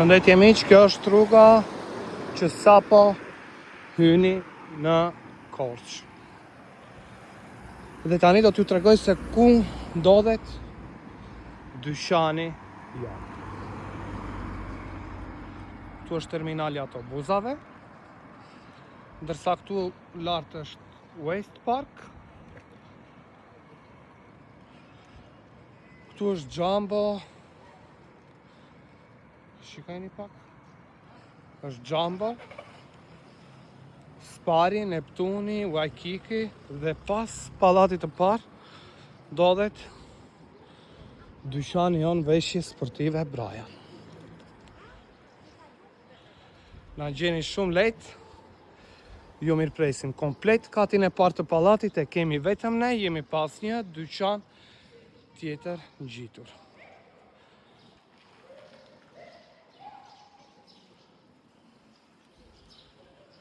Përshëndetje miq, kjo është rruga që sapo hyni në Korçë. Dhe tani do t'ju tregoj se ku ndodhet dyqani jon. Këtu është terminali autobusave, ndërsa këtu lart është Waste Park. Këtu është Jumbo. Shikojeni pak. Është Jumbo, Spari, Neptuni, Waikiki dhe pas pallatit të parë ndodhet dyqani jon veshje sportive Brian. Na gjeni shumë lehtë. Ju mirëpresim komplet katin e parë të pallatit, e kemi vetëm ne, jemi pas një dyqan tjetër ngjitur.